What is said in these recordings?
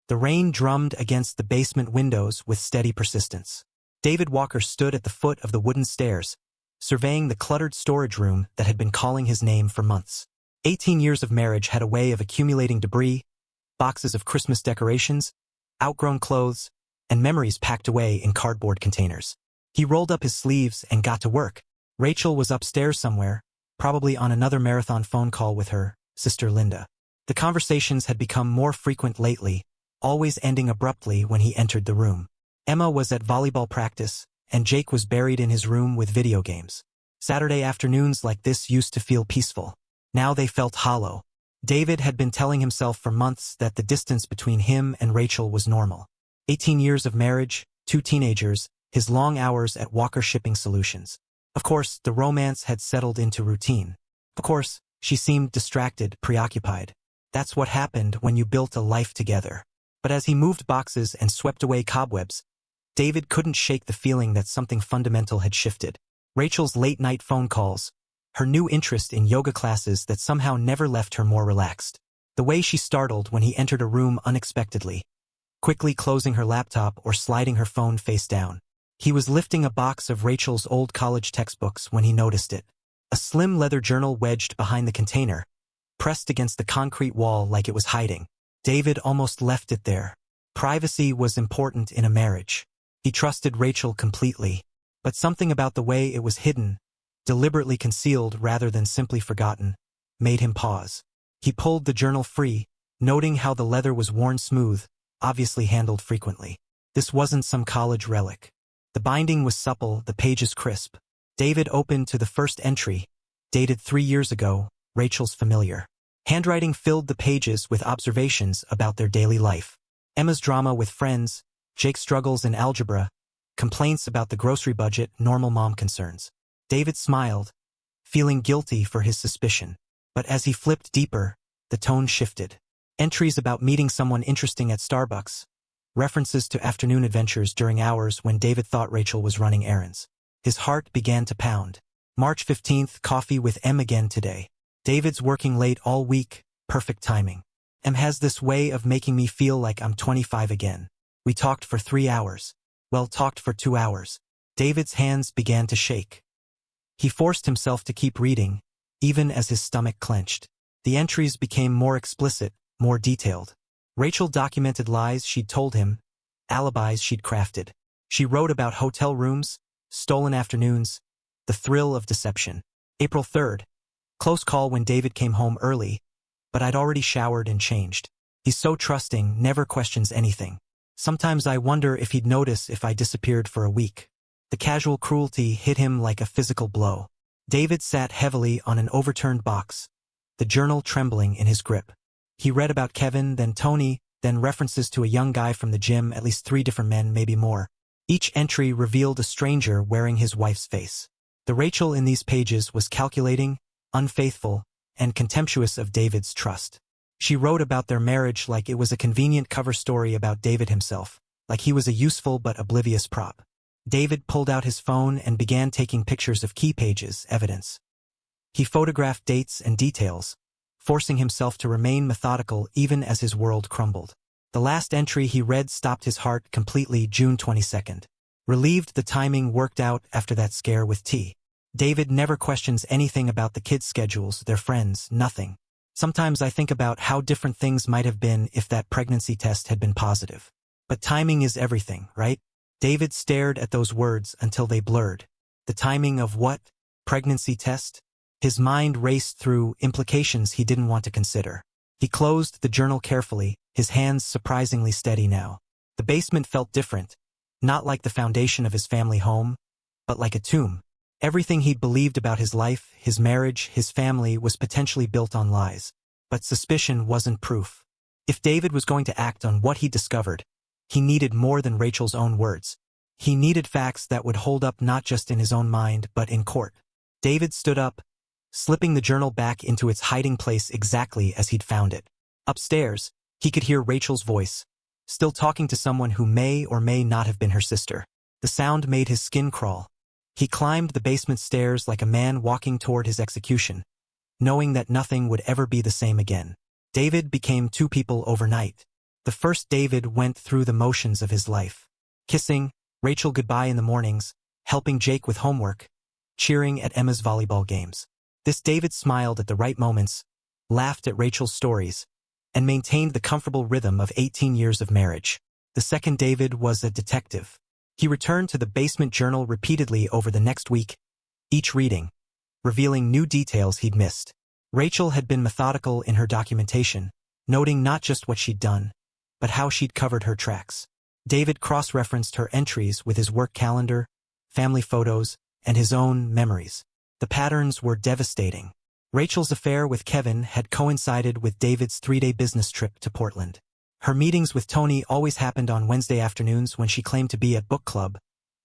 The rain drummed against the basement windows with steady persistence. David Walker stood at the foot of the wooden stairs, surveying the cluttered storage room that had been calling his name for months. 18 years of marriage had a way of accumulating debris, boxes of Christmas decorations, outgrown clothes, and memories packed away in cardboard containers. He rolled up his sleeves and got to work. Rachel was upstairs somewhere, probably on another marathon phone call with her sister Linda. The conversations had become more frequent lately, always ending abruptly when he entered the room. Emma was at volleyball practice, and Jake was buried in his room with video games. Saturday afternoons like this used to feel peaceful. Now they felt hollow. David had been telling himself for months that the distance between him and Rachel was normal. 18 years of marriage, 2 teenagers, his long hours at Walker Shipping Solutions. Of course, the romance had settled into routine. Of course, she seemed distracted, preoccupied. That's what happened when you built a life together. But as he moved boxes and swept away cobwebs, David couldn't shake the feeling that something fundamental had shifted. Rachel's late-night phone calls, her new interest in yoga classes that somehow never left her more relaxed. The way she startled when he entered a room unexpectedly, quickly closing her laptop or sliding her phone face down. He was lifting a box of Rachel's old college textbooks when he noticed it. A slim leather journal wedged behind the container, pressed against the concrete wall like it was hiding. David almost left it there. Privacy was important in a marriage. He trusted Rachel completely, but something about the way it was hidden, deliberately concealed rather than simply forgotten, made him pause. He pulled the journal free, noting how the leather was worn smooth, obviously handled frequently. This wasn't some college relic. The binding was supple, the pages crisp. David opened to the first entry, dated 3 years ago, Rachel's familiar. Handwriting filled the pages with observations about their daily life. Emma's drama with friends, Jake's struggles in algebra, complaints about the grocery budget, normal mom concerns. David smiled, feeling guilty for his suspicion. But as he flipped deeper, the tone shifted. Entries about meeting someone interesting at Starbucks, references to afternoon adventures during hours when David thought Rachel was running errands. His heart began to pound. March 15th, coffee with Em again today. David's working late all week, perfect timing. Em has this way of making me feel like I'm 25 again. We talked for 3 hours. Well, talked for 2 hours. David's hands began to shake. He forced himself to keep reading, even as his stomach clenched. The entries became more explicit, more detailed. Rachel documented lies she'd told him, alibis she'd crafted. She wrote about hotel rooms, stolen afternoons, the thrill of deception. April 3rd. Close call when David came home early, but I'd already showered and changed. He's so trusting, never questions anything. Sometimes I wonder if he'd notice if I disappeared for a week. The casual cruelty hit him like a physical blow. David sat heavily on an overturned box, the journal trembling in his grip. He read about Kevin, then Tony, then references to a young guy from the gym, at least 3 different men, maybe more. Each entry revealed a stranger wearing his wife's face. The Rachel in these pages was calculating, unfaithful, and contemptuous of David's trust. She wrote about their marriage like it was a convenient cover story about David himself, like he was a useful but oblivious prop. David pulled out his phone and began taking pictures of key pages, evidence. He photographed dates and details, forcing himself to remain methodical even as his world crumbled. The last entry he read stopped his heart completely. June 22nd. Relieved the timing worked out after that scare with T. David never questions anything about the kids' schedules, their friends, nothing. Sometimes I think about how different things might have been if that pregnancy test had been positive. But timing is everything, right? David stared at those words until they blurred. The timing of what? Pregnancy test? His mind raced through implications he didn't want to consider. He closed the journal carefully, his hands surprisingly steady now. The basement felt different, not like the foundation of his family home, but like a tomb. Everything he'd believed about his life, his marriage, his family was potentially built on lies. But suspicion wasn't proof. If David was going to act on what he discovered, he needed more than Rachel's own words. He needed facts that would hold up not just in his own mind but in court. David stood up, slipping the journal back into its hiding place exactly as he'd found it. Upstairs, he could hear Rachel's voice, still talking to someone who may or may not have been her sister. The sound made his skin crawl. He climbed the basement stairs like a man walking toward his execution, knowing that nothing would ever be the same again. David became 2 people overnight. The first David went through the motions of his life. Kissing Rachel goodbye in the mornings, helping Jake with homework, cheering at Emma's volleyball games. This David smiled at the right moments, laughed at Rachel's stories, and maintained the comfortable rhythm of 18 years of marriage. The second David was a detective. He returned to the basement journal repeatedly over the next week, each reading, revealing new details he'd missed. Rachel had been methodical in her documentation, noting not just what she'd done, but how she'd covered her tracks. David cross-referenced her entries with his work calendar, family photos, and his own memories. The patterns were devastating. Rachel's affair with Kevin had coincided with David's 3-day business trip to Portland. Her meetings with Tony always happened on Wednesday afternoons when she claimed to be at book club,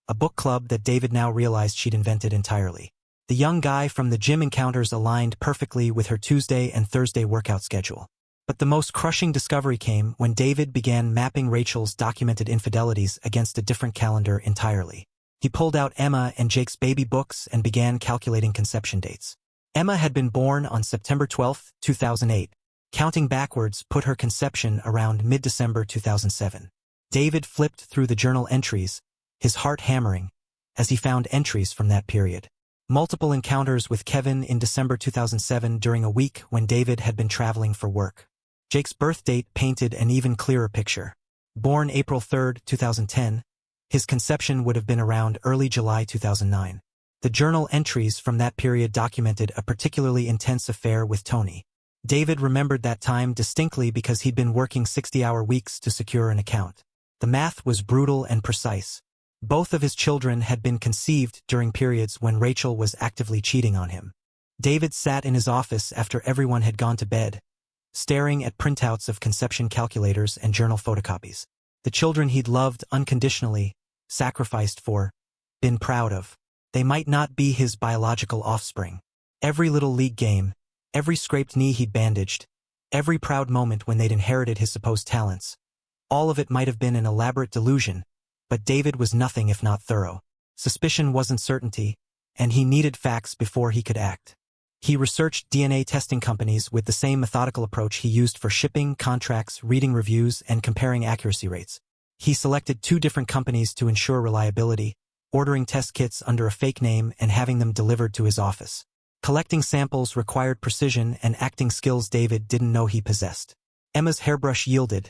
a book club that David now realized she'd invented entirely. The young guy from the gym encounters aligned perfectly with her Tuesday and Thursday workout schedule. But the most crushing discovery came when David began mapping Rachel's documented infidelities against a different calendar entirely. He pulled out Emma and Jake's baby books and began calculating conception dates. Emma had been born on September 12, 2008. Counting backwards put her conception around mid-December 2007. David flipped through the journal entries, his heart hammering, as he found entries from that period. Multiple encounters with Kevin in December 2007 during a week when David had been traveling for work. Jake's birth date painted an even clearer picture. Born April 3, 2010, his conception would have been around early July 2009. The journal entries from that period documented a particularly intense affair with Tony. David remembered that time distinctly because he'd been working 60-hour weeks to secure an account. The math was brutal and precise. Both of his children had been conceived during periods when Rachel was actively cheating on him. David sat in his office after everyone had gone to bed, staring at printouts of conception calculators and journal photocopies. The children he'd loved unconditionally, sacrificed for, been proud of. They might not be his biological offspring. Every little league game, every scraped knee he'd bandaged, every proud moment when they'd inherited his supposed talents, all of it might have been an elaborate delusion, but David was nothing if not thorough. Suspicion wasn't certainty, and he needed facts before he could act. He researched DNA testing companies with the same methodical approach he used for shipping, contracts, reading reviews, and comparing accuracy rates. He selected 2 different companies to ensure reliability, ordering test kits under a fake name and having them delivered to his office. Collecting samples required precision and acting skills David didn't know he possessed. Emma's hairbrush yielded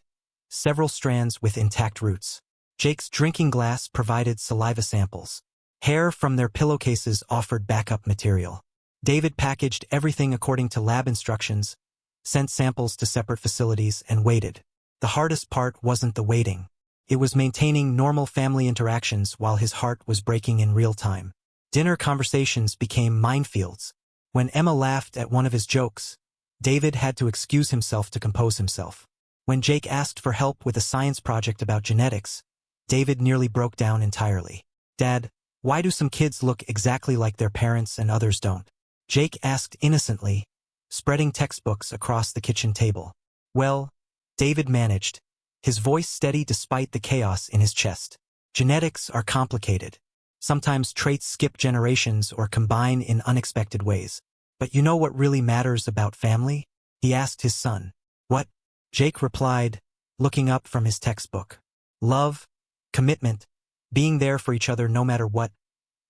several strands with intact roots. Jake's drinking glass provided saliva samples. Hair from their pillowcases offered backup material. David packaged everything according to lab instructions, sent samples to separate facilities, and waited. The hardest part wasn't the waiting. It was maintaining normal family interactions while his heart was breaking in real time. Dinner conversations became minefields. When Emma laughed at one of his jokes, David had to excuse himself to compose himself. When Jake asked for help with a science project about genetics, David nearly broke down entirely. "Dad, why do some kids look exactly like their parents and others don't?" Jake asked innocently, spreading textbooks across the kitchen table. "Well," David managed, his voice steady despite the chaos in his chest. "Genetics are complicated. Sometimes traits skip generations or combine in unexpected ways. But you know what really matters about family?" he asked his son. "What?" Jake replied, looking up from his textbook. "Love, commitment, being there for each other no matter what,"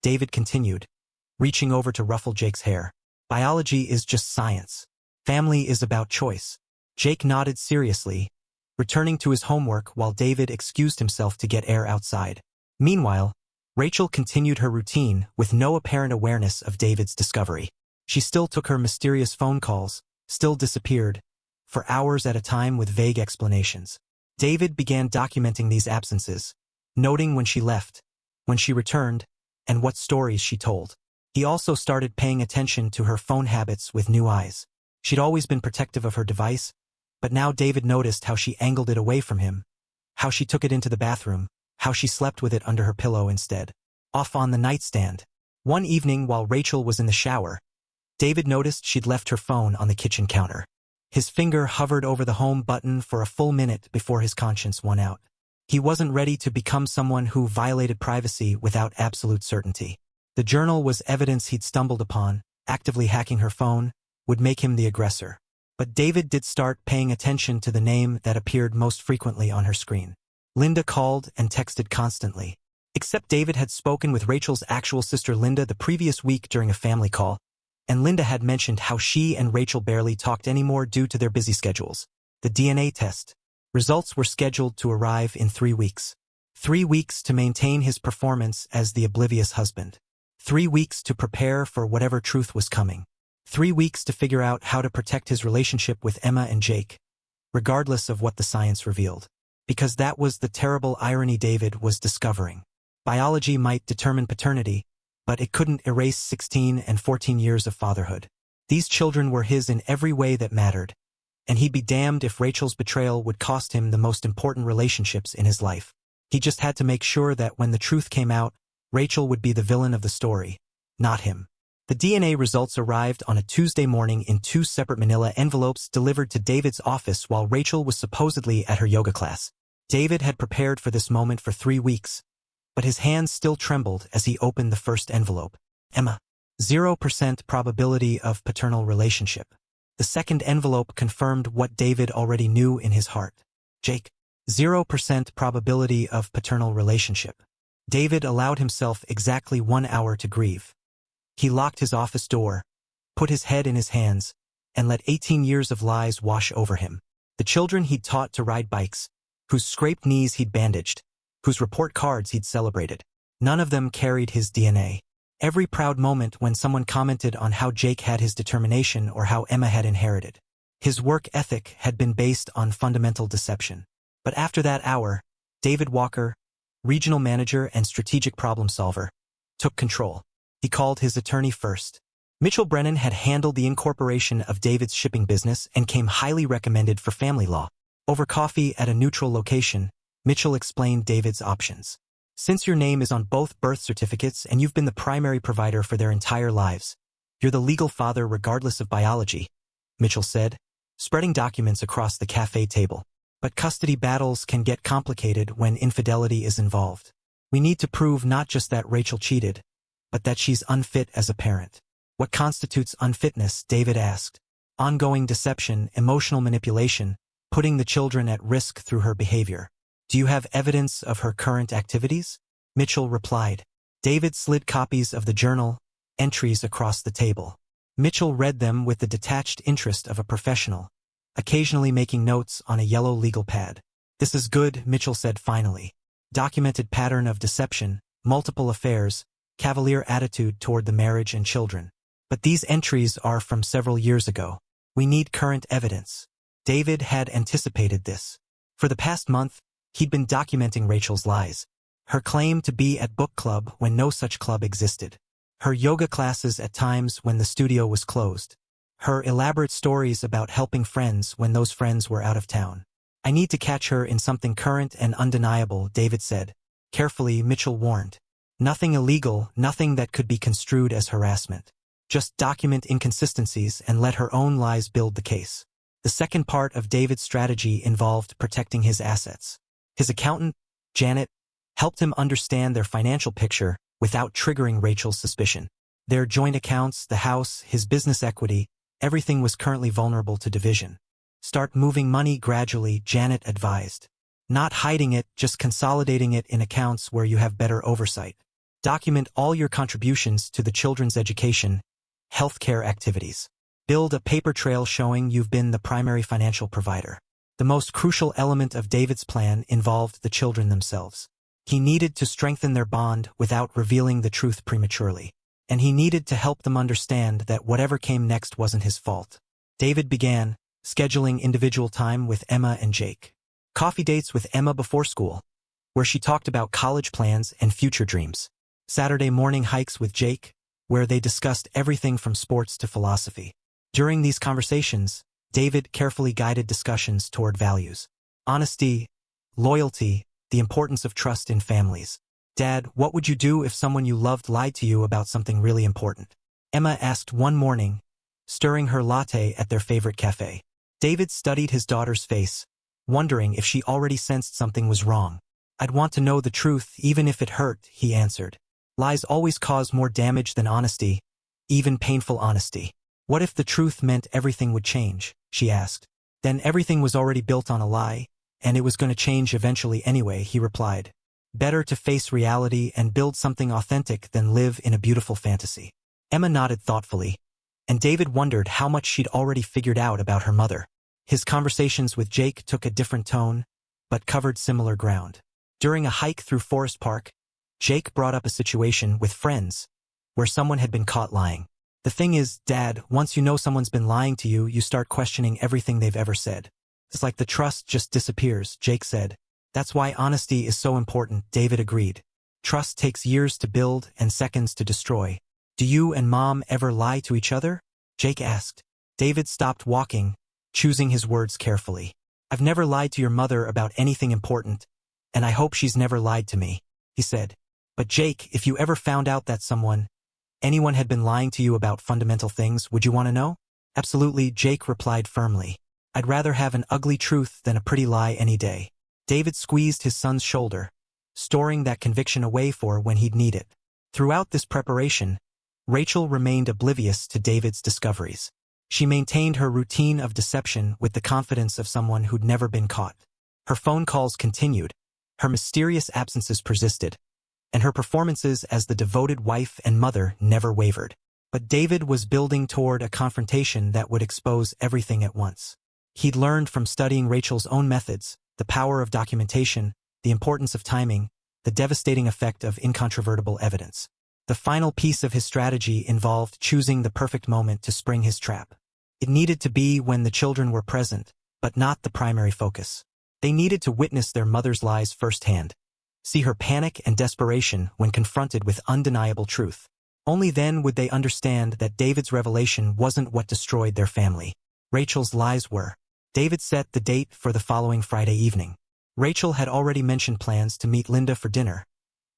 David continued, reaching over to ruffle Jake's hair. "Biology is just science. Family is about choice." Jake nodded seriously, returning to his homework while David excused himself to get air outside. Meanwhile, Rachel continued her routine with no apparent awareness of David's discovery. She still took her mysterious phone calls, still disappeared, for hours at a time with vague explanations. David began documenting these absences, noting when she left, when she returned, and what stories she told. He also started paying attention to her phone habits with new eyes. She'd always been protective of her device, but now David noticed how she angled it away from him, how she took it into the bathroom, how she slept with it under her pillow instead. Off on the nightstand. One evening while Rachel was in the shower, David noticed she'd left her phone on the kitchen counter. His finger hovered over the home button for a full minute before his conscience won out. He wasn't ready to become someone who violated privacy without absolute certainty. The journal was evidence he'd stumbled upon. Actively hacking her phone would make him the aggressor. But David did start paying attention to the name that appeared most frequently on her screen. Linda called and texted constantly. Except David had spoken with Rachel's actual sister Linda the previous week during a family call, and Linda had mentioned how she and Rachel barely talked anymore due to their busy schedules. The DNA test results were scheduled to arrive in 3 weeks. 3 weeks to maintain his performance as the oblivious husband. 3 weeks to prepare for whatever truth was coming. 3 weeks to figure out how to protect his relationship with Emma and Jake, regardless of what the science revealed. Because that was the terrible irony David was discovering. Biology might determine paternity, but it couldn't erase 16 and 14 years of fatherhood. These children were his in every way that mattered, and he'd be damned if Rachel's betrayal would cost him the most important relationships in his life. He just had to make sure that when the truth came out, Rachel would be the villain of the story, not him. The DNA results arrived on a Tuesday morning in 2 separate manila envelopes delivered to David's office while Rachel was supposedly at her yoga class. David had prepared for this moment for 3 weeks, but his hands still trembled as he opened the first envelope. Emma. 0% probability of paternal relationship. The second envelope confirmed what David already knew in his heart. Jake. 0% probability of paternal relationship. David allowed himself exactly 1 hour to grieve. He locked his office door, put his head in his hands, and let 18 years of lies wash over him. The children he'd taught to ride bikes, whose scraped knees he'd bandaged, whose report cards he'd celebrated. None of them carried his DNA. Every proud moment when someone commented on how Jake had his determination or how Emma had inherited. His work ethic had been based on fundamental deception. But after that hour, David Walker, regional manager and strategic problem solver, took control. He called his attorney first. Mitchell Brennan had handled the incorporation of David's shipping business and came highly recommended for family law. Over coffee at a neutral location, Mitchell explained David's options. Since your name is on both birth certificates and you've been the primary provider for their entire lives, you're the legal father regardless of biology, Mitchell said, spreading documents across the cafe table. But custody battles can get complicated when infidelity is involved. We need to prove not just that Rachel cheated, but that she's unfit as a parent. What constitutes unfitness? David asked. Ongoing deception, emotional manipulation, putting the children at risk through her behavior. Do you have evidence of her current activities? Mitchell replied. David slid copies of the journal entries across the table. Mitchell read them with the detached interest of a professional, occasionally making notes on a yellow legal pad. This is good, Mitchell said finally. Documented pattern of deception, multiple affairs, cavalier attitude toward the marriage and children. But these entries are from several years ago. We need current evidence. David had anticipated this. For the past month, he'd been documenting Rachel's lies. Her claim to be at book club when no such club existed. Her yoga classes at times when the studio was closed. Her elaborate stories about helping friends when those friends were out of town. I need to catch her in something current and undeniable, David said. Carefully, Mitchell warned. Nothing illegal, nothing that could be construed as harassment. Just document inconsistencies and let her own lies build the case. The second part of David's strategy involved protecting his assets. His accountant, Janet, helped him understand their financial picture without triggering Rachel's suspicion. Their joint accounts, the house, his business equity, everything was currently vulnerable to division. Start moving money gradually, Janet advised. Not hiding it, just consolidating it in accounts where you have better oversight. Document all your contributions to the children's education, healthcare activities. Build a paper trail showing you've been the primary financial provider. The most crucial element of David's plan involved the children themselves. He needed to strengthen their bond without revealing the truth prematurely. And he needed to help them understand that whatever came next wasn't his fault. David began scheduling individual time with Emma and Jake. Coffee dates with Emma before school, where she talked about college plans and future dreams. Saturday morning hikes with Jake, where they discussed everything from sports to philosophy. During these conversations, David carefully guided discussions toward values. Honesty, loyalty, the importance of trust in families. Dad, what would you do if someone you loved lied to you about something really important? Emma asked one morning, stirring her latte at their favorite cafe. David studied his daughter's face, wondering if she already sensed something was wrong. I'd want to know the truth even if it hurt, he answered. Lies always cause more damage than honesty, even painful honesty. What if the truth meant everything would change? She asked. Then everything was already built on a lie, and it was going to change eventually anyway, he replied. Better to face reality and build something authentic than live in a beautiful fantasy. Emma nodded thoughtfully, and David wondered how much she'd already figured out about her mother. His conversations with Jake took a different tone, but covered similar ground. During a hike through Forest Park, Jake brought up a situation with friends where someone had been caught lying. The thing is, Dad, once you know someone's been lying to you, you start questioning everything they've ever said. It's like the trust just disappears, Jake said. That's why honesty is so important, David agreed. Trust takes years to build and seconds to destroy. Do you and Mom ever lie to each other? Jake asked. David stopped walking, choosing his words carefully. I've never lied to your mother about anything important, and I hope she's never lied to me, he said. But Jake, if you ever found out that anyone had been lying to you about fundamental things, would you want to know? Absolutely, Jake replied firmly. I'd rather have an ugly truth than a pretty lie any day. David squeezed his son's shoulder, storing that conviction away for when he'd need it. Throughout this preparation, Rachel remained oblivious to David's discoveries. She maintained her routine of deception with the confidence of someone who'd never been caught. Her phone calls continued, her mysterious absences persisted, and her performances as the devoted wife and mother never wavered. But David was building toward a confrontation that would expose everything at once. He'd learned from studying Rachel's own methods, the power of documentation, the importance of timing, the devastating effect of incontrovertible evidence. The final piece of his strategy involved choosing the perfect moment to spring his trap. It needed to be when the children were present, but not the primary focus. They needed to witness their mother's lies firsthand, see her panic and desperation when confronted with undeniable truth. Only then would they understand that David's revelation wasn't what destroyed their family. Rachel's lies were. David set the date for the following Friday evening. Rachel had already mentioned plans to meet Linda for dinner,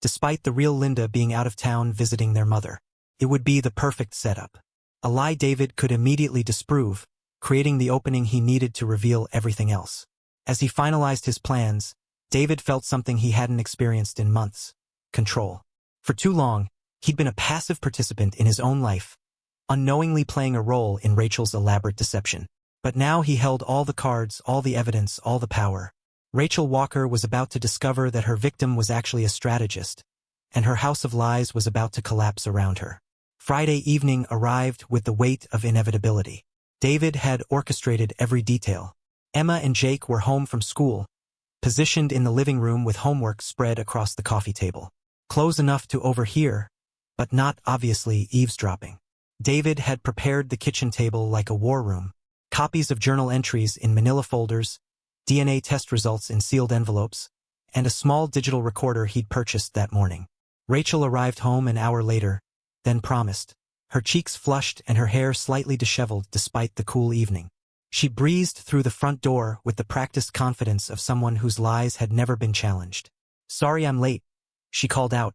despite the real Linda being out of town visiting their mother. It would be the perfect setup. A lie David could immediately disprove, creating the opening he needed to reveal everything else. As he finalized his plans, David felt something he hadn't experienced in months: control. For too long, he'd been a passive participant in his own life, unknowingly playing a role in Rachel's elaborate deception. But now he held all the cards, all the evidence, all the power. Rachel Walker was about to discover that her victim was actually a strategist, and her house of lies was about to collapse around her. Friday evening arrived with the weight of inevitability. David had orchestrated every detail. Emma and Jake were home from school, positioned in the living room with homework spread across the coffee table. Close enough to overhear, but not obviously eavesdropping. David had prepared the kitchen table like a war room. Copies of journal entries in manila folders, DNA test results in sealed envelopes, and a small digital recorder he'd purchased that morning. Rachel arrived home an hour later, then promised, her cheeks flushed and her hair slightly disheveled despite the cool evening. She breezed through the front door with the practiced confidence of someone whose lies had never been challenged. Sorry I'm late, she called out,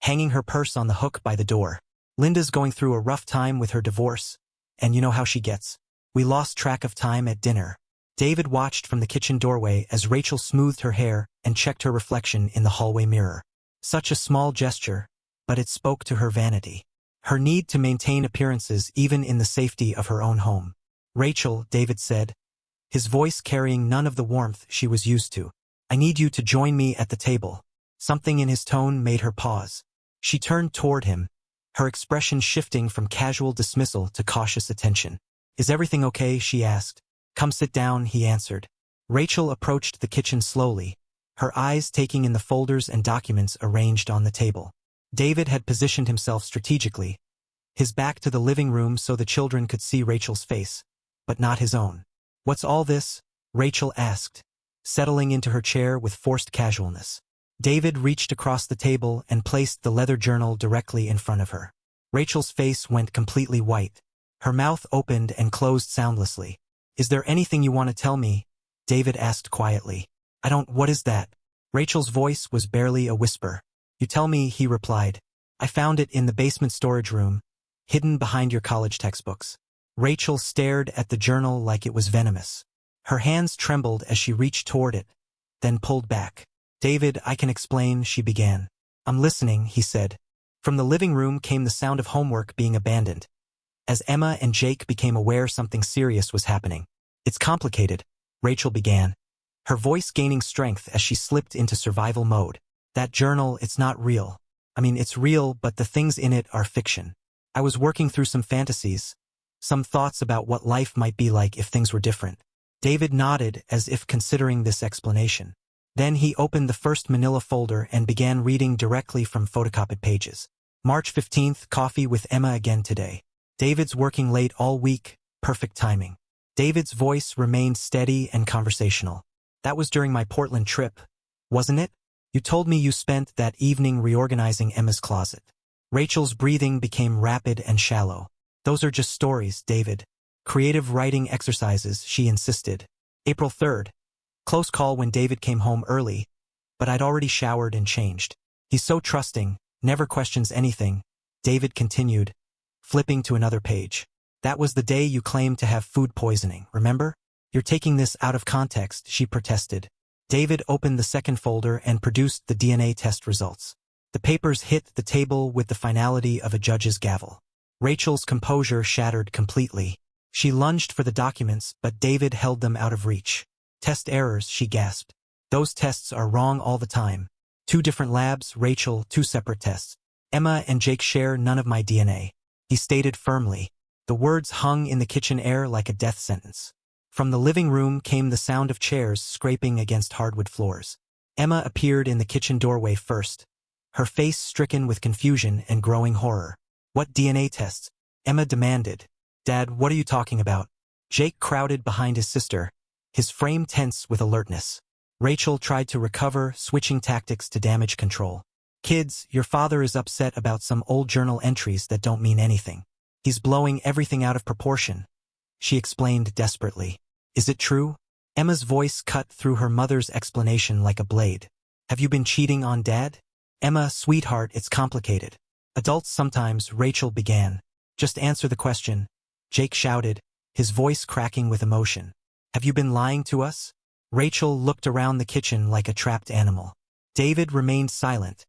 hanging her purse on the hook by the door. Linda's going through a rough time with her divorce, and you know how she gets. We lost track of time at dinner. David watched from the kitchen doorway as Rachel smoothed her hair and checked her reflection in the hallway mirror. Such a small gesture, but it spoke to her vanity. Her need to maintain appearances even in the safety of her own home. Rachel, David said, his voice carrying none of the warmth she was used to. I need you to join me at the table. Something in his tone made her pause. She turned toward him, her expression shifting from casual dismissal to cautious attention. Is everything okay? She asked. Come sit down, he answered. Rachel approached the kitchen slowly, her eyes taking in the folders and documents arranged on the table. David had positioned himself strategically, his back to the living room so the children could see Rachel's face, but not his own. What's all this? Rachel asked, settling into her chair with forced casualness. David reached across the table and placed the leather journal directly in front of her. Rachel's face went completely white. Her mouth opened and closed soundlessly. Is there anything you want to tell me? David asked quietly. What is that? Rachel's voice was barely a whisper. You tell me, he replied. I found it in the basement storage room, hidden behind your college textbooks. Rachel stared at the journal like it was venomous. Her hands trembled as she reached toward it, then pulled back. David, I can explain, she began. I'm listening, he said. From the living room came the sound of homework being abandoned, as Emma and Jake became aware something serious was happening. "It's complicated," Rachel began, her voice gaining strength as she slipped into survival mode. "That journal, it's not real. I mean, it's real, but the things in it are fiction. I was working through some fantasies, some thoughts about what life might be like if things were different." David nodded as if considering this explanation. Then he opened the first manila folder and began reading directly from photocopied pages. "March 15th, coffee with Emma again today. David's working late all week, perfect timing." David's voice remained steady and conversational. "That was during my Portland trip, wasn't it? You told me you spent that evening reorganizing Emma's closet." Rachel's breathing became rapid and shallow. "Those are just stories, David. Creative writing exercises," she insisted. April 3rd. Close call when David came home early, but I'd already showered and changed. "He's so trusting, never questions anything," David continued, flipping to another page. "That was the day you claimed to have food poisoning, remember? You're taking this out of context," she protested. David opened the second folder and produced the DNA test results. The papers hit the table with the finality of a judge's gavel. Rachel's composure shattered completely. She lunged for the documents, but David held them out of reach. "Test errors," she gasped. "Those tests are wrong all the time. 2 different labs, Rachel, 2 separate tests. Emma and Jake share none of my DNA," he stated firmly. The words hung in the kitchen air like a death sentence. From the living room came the sound of chairs scraping against hardwood floors. Emma appeared in the kitchen doorway first, her face stricken with confusion and growing horror. "What DNA tests?" Emma demanded. "Dad, what are you talking about?" Jake crowded behind his sister, his frame tense with alertness. Rachel tried to recover, switching tactics to damage control. "Kids, your father is upset about some old journal entries that don't mean anything. He's blowing everything out of proportion," she explained desperately. "Is it true?" Emma's voice cut through her mother's explanation like a blade. "Have you been cheating on Dad?" "Emma, sweetheart, it's complicated. Adults sometimes," Rachel began. "Just answer the question," Jake shouted, his voice cracking with emotion. "Have you been lying to us?" Rachel looked around the kitchen like a trapped animal. David remained silent,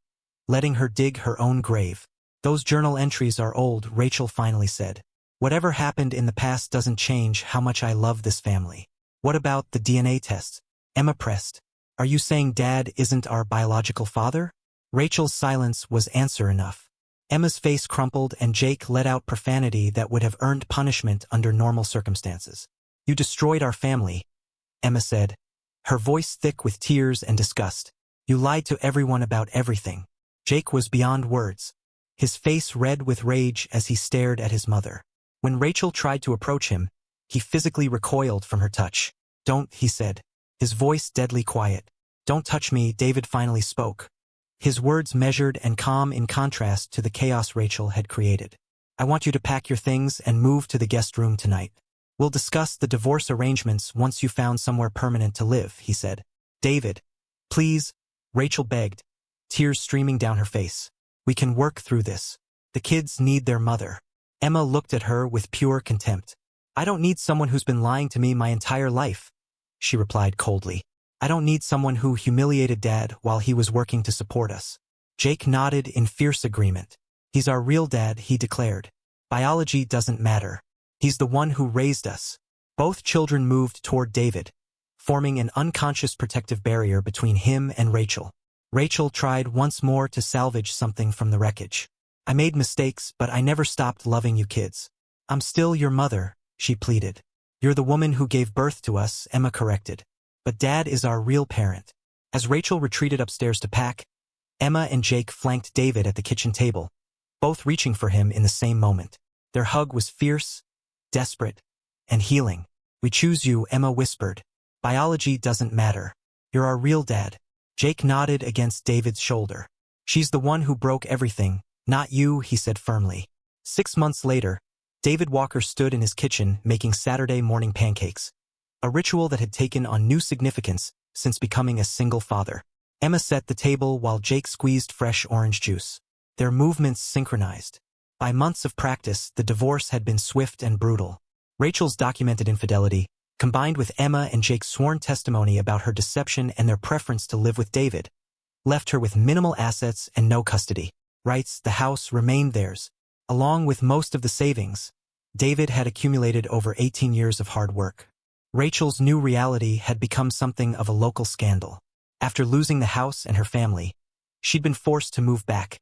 letting her dig her own grave. "Those journal entries are old," Rachel finally said. "Whatever happened in the past doesn't change how much I love this family." "What about the DNA tests?" Emma pressed. "Are you saying Dad isn't our biological father?" Rachel's silence was answer enough. Emma's face crumpled and Jake let out profanity that would have earned punishment under normal circumstances. "You destroyed our family," Emma said, her voice thick with tears and disgust. "You lied to everyone about everything." Jake was beyond words, his face red with rage as he stared at his mother. When Rachel tried to approach him, he physically recoiled from her touch. "Don't," he said, his voice deadly quiet. "Don't touch me," David finally spoke, his words measured and calm in contrast to the chaos Rachel had created. "I want you to pack your things and move to the guest room tonight. We'll discuss the divorce arrangements once you found somewhere permanent to live," he said. "David, please," Rachel begged, tears streaming down her face. "We can work through this. The kids need their mother." Emma looked at her with pure contempt. "I don't need someone who's been lying to me my entire life," she replied coldly. "I don't need someone who humiliated Dad while he was working to support us." Jake nodded in fierce agreement. "He's our real dad," he declared. "Biology doesn't matter. He's the one who raised us." Both children moved toward David, forming an unconscious protective barrier between him and Rachel. Rachel tried once more to salvage something from the wreckage. "I made mistakes, but I never stopped loving you kids. I'm still your mother," she pleaded. "You're the woman who gave birth to us," Emma corrected. "But Dad is our real parent." As Rachel retreated upstairs to pack, Emma and Jake flanked David at the kitchen table, both reaching for him in the same moment. Their hug was fierce, desperate, and healing. "We choose you," Emma whispered. "Biology doesn't matter. You're our real dad." Jake nodded against David's shoulder. "She's the one who broke everything, not you," he said firmly. 6 months later, David Walker stood in his kitchen making Saturday morning pancakes, a ritual that had taken on new significance since becoming a single father. Emma set the table while Jake squeezed fresh orange juice. Their movements synchronized. By months of practice, the divorce had been swift and brutal. Rachel's documented infidelity, combined with Emma and Jake's sworn testimony about her deception and their preference to live with David, left her with minimal assets and no custody rights. The house remained theirs, along with most of the savings, David had accumulated over 18 years of hard work. Rachel's new reality had become something of a local scandal. After losing the house and her family, she'd been forced to move back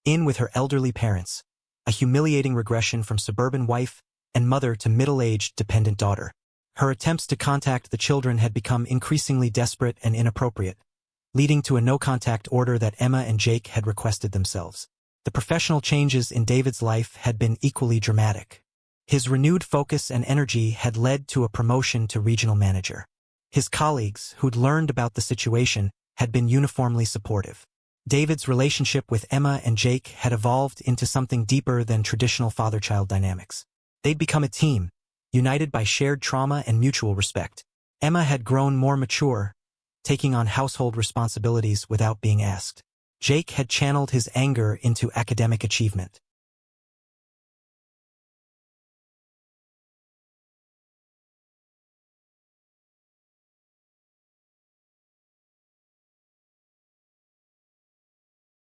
in with her elderly parents, a humiliating regression from suburban wife and mother to middle-aged dependent daughter. Her attempts to contact the children had become increasingly desperate and inappropriate, leading to a no-contact order that Emma and Jake had requested themselves. The professional changes in David's life had been equally dramatic. His renewed focus and energy had led to a promotion to regional manager. His colleagues, who'd learned about the situation, had been uniformly supportive. David's relationship with Emma and Jake had evolved into something deeper than traditional father-child dynamics. They'd become a team, united by shared trauma and mutual respect. Emma had grown more mature, taking on household responsibilities without being asked. Jake had channeled his anger into academic achievement.